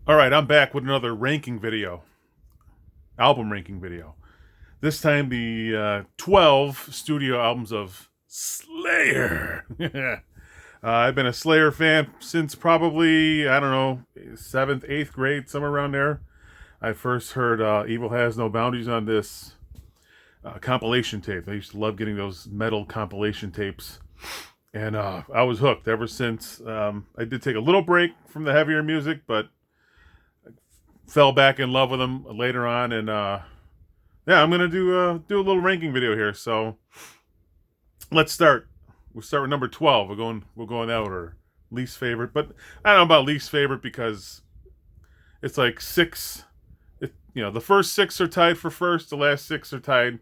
All right, I'm back with another ranking video, album ranking video. This time, the 12 studio albums of Slayer. I've been a Slayer fan since probably, I don't know, 7th, 8th grade, somewhere around there. I first heard Evil Has No Boundaries on this compilation tape. I used to love getting those metal compilation tapes. And I was hooked ever since. I did take a little break from the heavier music, but fell back in love with them later on. And yeah, I'm gonna do a little ranking video here. So let's start. We'll start with number 12. We'll go in that order. Least favorite, but I don't know about least favorite because it's like six. The first six are tied for first. The last six are tied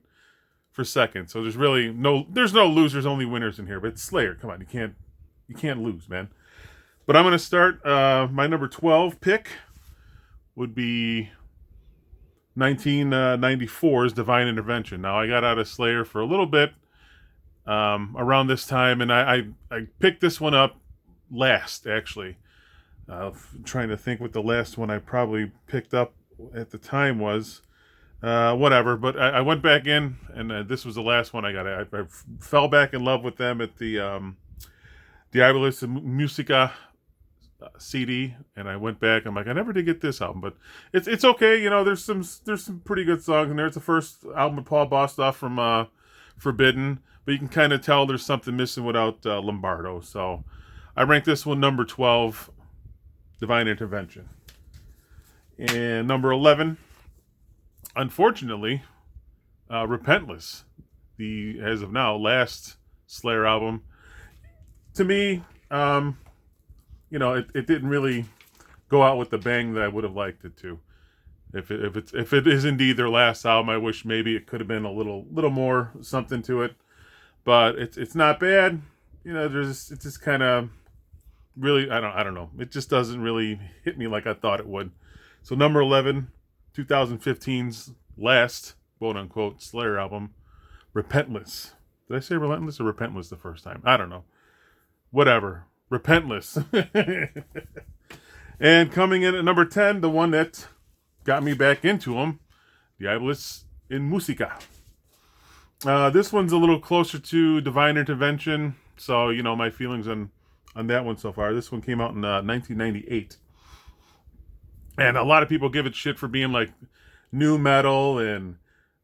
for second. So there's no losers, only winners in here. But it's Slayer. Come on, you can't lose, man. But I'm gonna start. My number 12 pick would be 1994's Divine Intervention. Now, I got out of Slayer for a little bit around this time, and I picked this one up last, actually. Trying to think what the last one I probably picked up at the time was. Whatever, but I went back in, and this was the last one I got. I fell back in love with them at the Ibis Musica CD, and I went back. I'm like, I never did get this album, but it's okay. There's some pretty good songs in there. It's the first album with Paul Bostaph from Forbidden, but you can kind of tell there's something missing without Lombardo. So I ranked this one number 12, Divine Intervention. And number 11, unfortunately, Repentless, the as of now last Slayer album. To me, it didn't really go out with the bang that I would have liked it to. If it is indeed their last album, I wish maybe it could have been a little more something to it. But it's not bad. It's just kind of really I don't know. It just doesn't really hit me like I thought it would. So number 11, 2015's last quote unquote Slayer album, Repentless. Did I say Relentless or Repentless the first time? I don't know. Whatever. Repentless. And coming in at number 10, the one that got me back into them, the Ibis in Musica. This one's a little closer to Divine Intervention, so my feelings on that one so far. This one came out in 1998, and a lot of people give it shit for being like new metal, and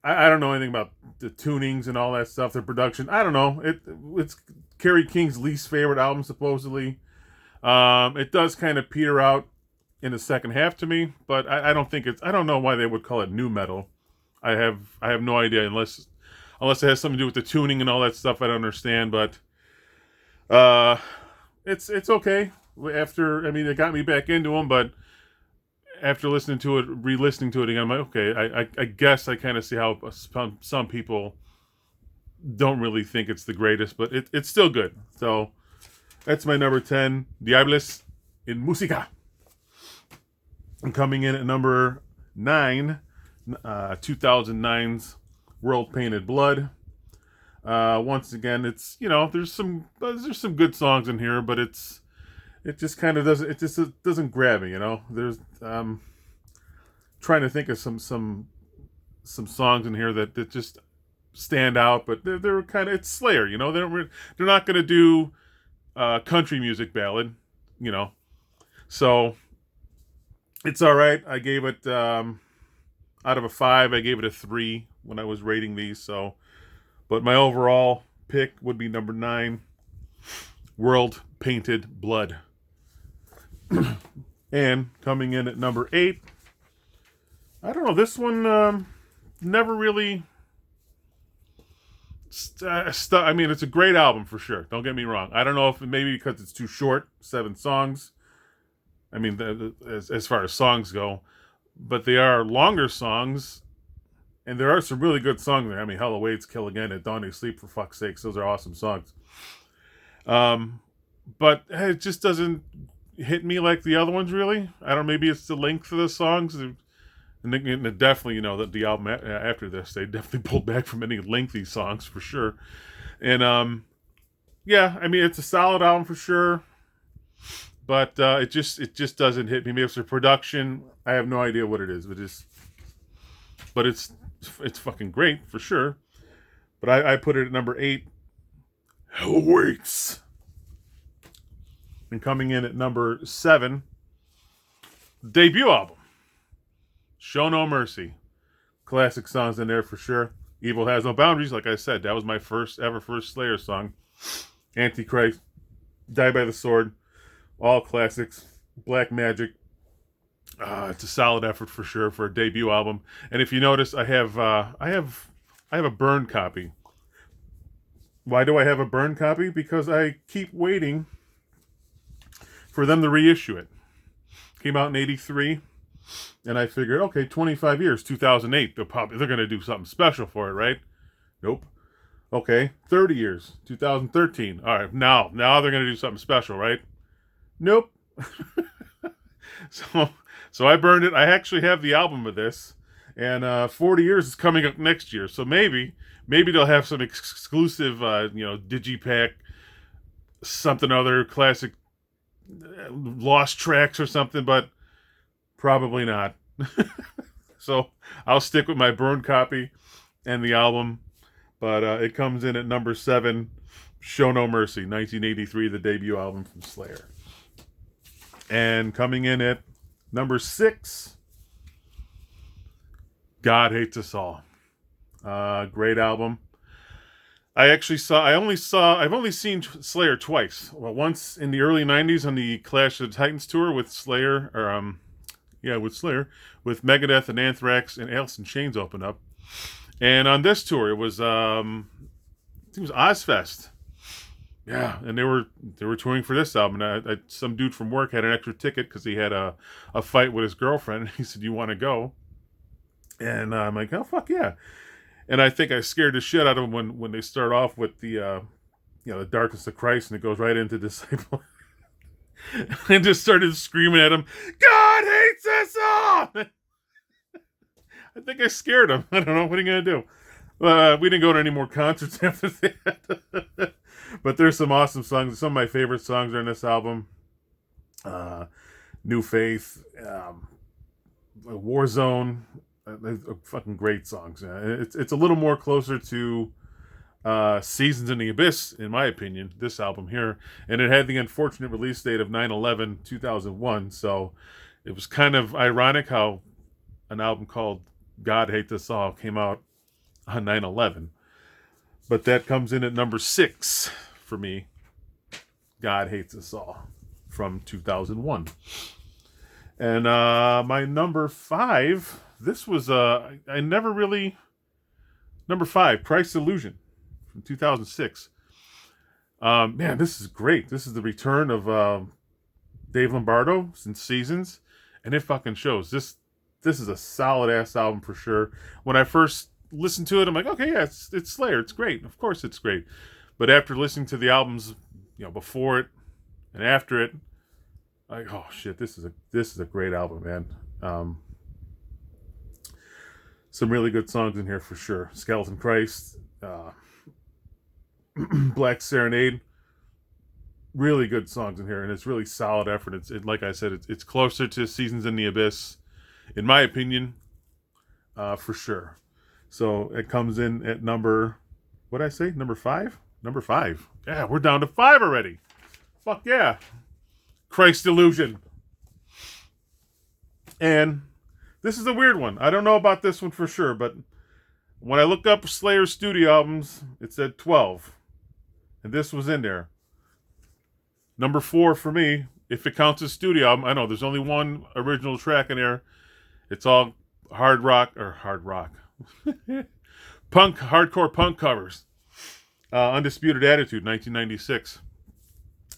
I don't know anything about the tunings and all that stuff, the production. I don't know. It's Kerry King's least favorite album, supposedly. It does kind of peter out in the second half to me, but I don't think I don't know why they would call it new metal. I have no idea unless it has something to do with the tuning and all that stuff. I don't understand, but it's okay. It got me back into them, but after listening to it, re-listening to it again, I'm like, okay, I guess I kind of see how some people don't really think it's the greatest, but it's still good. So that's my number 10, the Ibis in Musica. And coming in at number 9, 2009's World Painted Blood. Once again, it's there's some good songs in here, but it just kind of doesn't grab me. There's trying to think of some songs in here that just stand out, but they're kind of, it's Slayer. They're not going to do country music ballad. So it's all right. I gave it out of a 5. I gave it a 3 when I was rating these. So, but my overall pick would be number 9, World Painted Blood. And coming in at number 8, I don't know, this one never really it's a great album for sure, don't get me wrong. I don't know if maybe because it's too short, 7 songs. As far as songs go, but they are longer songs, and there are some really good songs there. Hell Awaits, Kill Again, At Dawn They Sleep, for fuck's sakes, those are awesome songs. But it just doesn't hit me like the other ones, really. I don't know, maybe it's the length of the songs, and definitely, the album after this, they definitely pulled back from any lengthy songs for sure. And yeah, it's a solid album for sure. but it just doesn't hit me. Maybe it's the production. I have no idea what it is. But it's fucking great for sure. But I put it at number 8. Hell Waits. And coming in at number 7, debut album, Show No Mercy. Classic songs in there for sure. Evil Has No Boundaries, like I said, that was my first Slayer song. Antichrist, Die by the Sword, all classics. Black Magic. It's a solid effort for sure for a debut album. And if you notice, I have a burned copy. Why do I have a burned copy? Because I keep waiting for them to reissue it. Came out in 83, and I figured, okay, 25 years, 2008, they're going to do something special for it, right? Nope. Okay, 30 years, 2013. All right, now they're going to do something special, right? Nope. So I burned it. I actually have the album of this, and 40 years is coming up next year. So maybe they'll have some exclusive, digipack, something other classic, lost tracks or something, but probably not. So I'll stick with my burned copy and the album, but it comes in at number 7, Show No Mercy, 1983, the debut album from Slayer. And coming in at number 6, God Hates Us All. Great album. I've only seen Slayer twice. Well, once in the early 90s on the Clash of the Titans tour with Slayer, with Megadeth and Anthrax and Alice in Chains open up. And on this tour, it was, I think it was Ozfest. Yeah, and they were touring for this album. And some dude from work had an extra ticket because he had a fight with his girlfriend. He said, "You want to go?" And I'm like, "Oh, fuck yeah." And I think I scared the shit out of them when they start off with the darkness of Christ, and it goes right into Disciple. And just started screaming at him, "God hates us all!" I think I scared him. I don't know. What are you going to do? We didn't go to any more concerts after that. But there's some awesome songs. Some of my favorite songs are in this album. New Faith, Warzone. Fucking great songs. It's a little more closer to Seasons in the Abyss, in my opinion, this album here. And it had the unfortunate release date of 9/11/2001. So it was kind of ironic how an album called God Hates Us All came out on 9/11. But that comes in at number 6 for me. God Hates Us All from 2001. And my number 5, this was number 5, Christ's Illusion from 2006. Man, this is great. This is the return of Dave Lombardo since Seasons, and it fucking shows. This is a solid ass album for sure. When I first listened to it, I'm like, okay, yeah, it's Slayer. It's great. Of course it's great. But after listening to the albums, before it and after it, like, oh shit, this is a great album, man. Some really good songs in here for sure. Skeleton Christ, Black Serenade, really good songs in here, and it's really solid effort. Like I said, it's closer to Seasons in the Abyss, in my opinion, for sure. So it comes in at number 5? Number 5. Yeah, we're down to 5 already. Fuck yeah. Christ Illusion. And this is a weird one. I don't know about this one for sure, but when I look up Slayer studio albums, it said 12. And this was in there. Number 4 for me, if it counts as studio album. I know there's only one original track in there. It's all hard rock. Hardcore punk covers. Undisputed Attitude, 1996.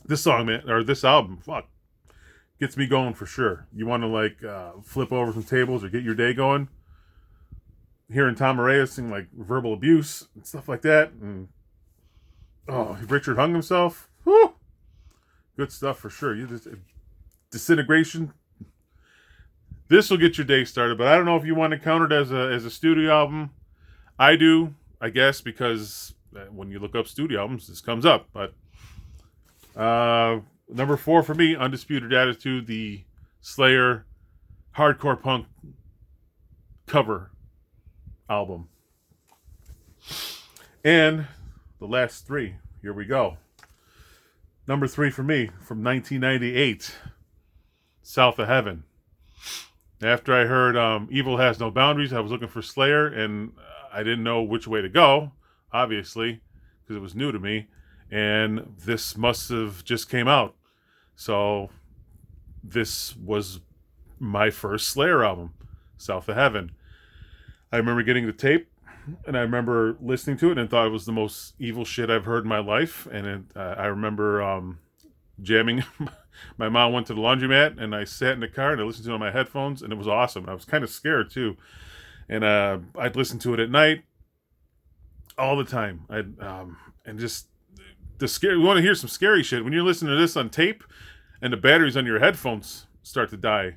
This song, man, or this album, fuck, gets me going for sure. You want to flip over some tables or get your day going. Hearing Tom Araya sing verbal abuse and stuff like that, and Richard hung himself. Whew! Good stuff for sure. Disintegration. This will get your day started, but I don't know if you want to count it as a studio album. I do, I guess, because when you look up studio albums, this comes up. But Number 4 for me, Undisputed Attitude, the Slayer hardcore punk cover album. And the last 3, here we go. Number 3 for me, from 1998, South of Heaven. After I heard Evil Has No Boundaries, I was looking for Slayer, and I didn't know which way to go, obviously, because it was new to me. And this must have just came out. So this was my first Slayer album, South of Heaven. I remember getting the tape, and I remember listening to it and thought it was the most evil shit I've heard in my life. And I remember jamming. My mom went to the laundromat, and I sat in the car and I listened to it on my headphones, and it was awesome. I was kind of scared too, and I'd listen to it at night all the time. And just the scary. You want to hear some scary shit when you're listening to this on tape, and the batteries on your headphones start to die.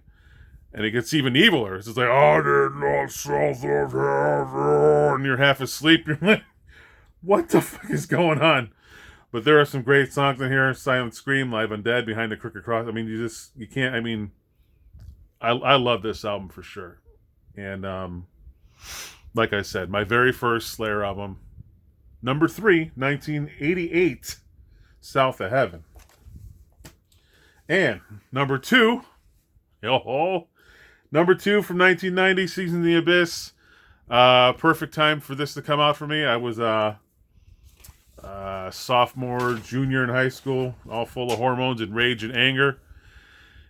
And it gets even eviler. It's just like, I did not south of heaven. And you're half asleep. You're like, what the fuck is going on? But there are some great songs in here. Silent Scream, Live Undead, Behind the Crooked Cross. I mean, you can't, I mean, I love this album for sure. And like I said, my very first Slayer album, number 3, 1988, South of Heaven. And number 2, number 2 from 1990, Season of the Abyss. Perfect time for this to come out for me. I was sophomore, junior in high school, all full of hormones and rage and anger.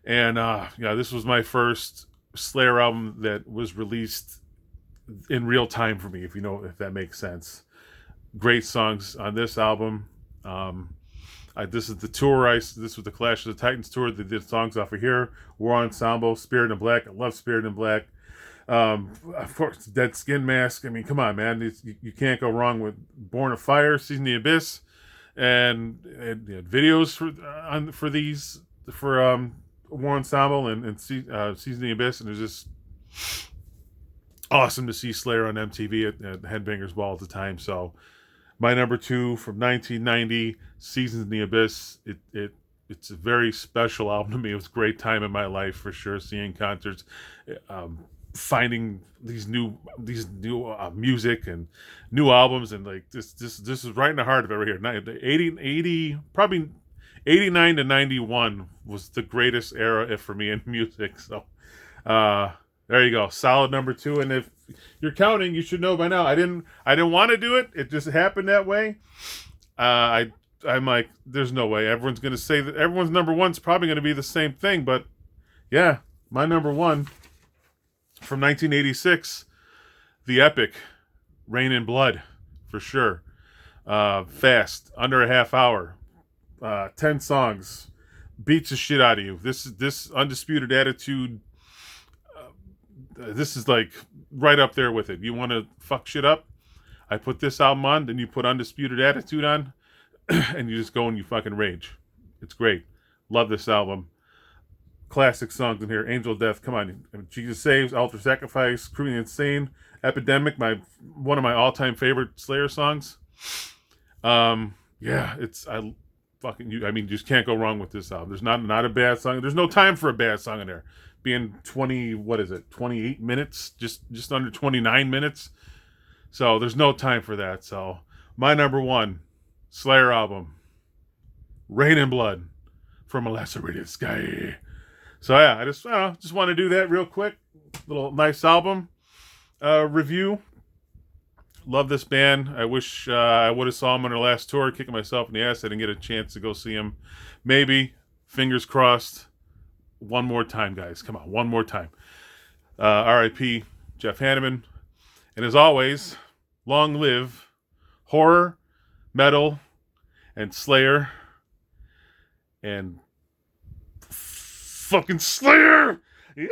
And this was my first Slayer album that was released in real time for me, if that makes sense. Great songs on this album. This is the tour. This was the Clash of the Titans tour. They did songs off of here. War Ensemble, Spirit in Black. I love Spirit in Black. Of course, Dead Skin Mask. I mean, come on, man. You can't go wrong with Born of Fire, Season of the Abyss, and videos for War Ensemble and Season of the Abyss, and it was just awesome to see Slayer on MTV at Headbangers Ball at the time. So my number 2 from 1990, Seasons in the Abyss. It's a very special album to me. It was a great time in my life for sure. Seeing concerts, finding these new music and new albums, and like this is right in the heart of it right here. 80 probably 89 to 91 was the greatest era for me in music. So there you go, solid number 2. And if you're counting, you should know by now. I didn't want to do it. It just happened that way. I'm like, there's no way. Everyone's going to say that everyone's number 1's probably going to be the same thing. But yeah, my number 1 from 1986, the epic Rain and Blood, for sure. Fast, under a half hour, 10 songs, beats the shit out of you. This Undisputed Attitude. This is like right up there with it. You want to fuck shit up? I put this album on, then you put Undisputed Attitude on, and you just go and you fucking rage. It's great. Love this album. Classic songs in here. Angel of Death, come on. Jesus Saves, Altar Sacrifice, Cruelly Insane, Epidemic, one of my all-time favorite Slayer songs. I just can't go wrong with this album. There's not a bad song. There's no time for a bad song in there. Being 28 minutes, just under 29 minutes. So there's no time for that. So my number 1 Slayer album, Rain and Blood from a Lacerated Sky. So yeah, I just want to do that real quick. Little nice album review. Love this band. I wish I would have saw them on their last tour, kicking myself in the ass. I didn't get a chance to go see them. Maybe, fingers crossed. One more time, guys. Come on, one more time. R.I.P. Jeff Hanneman. And as always, long live horror, metal, and Slayer. And fucking Slayer! Yeah!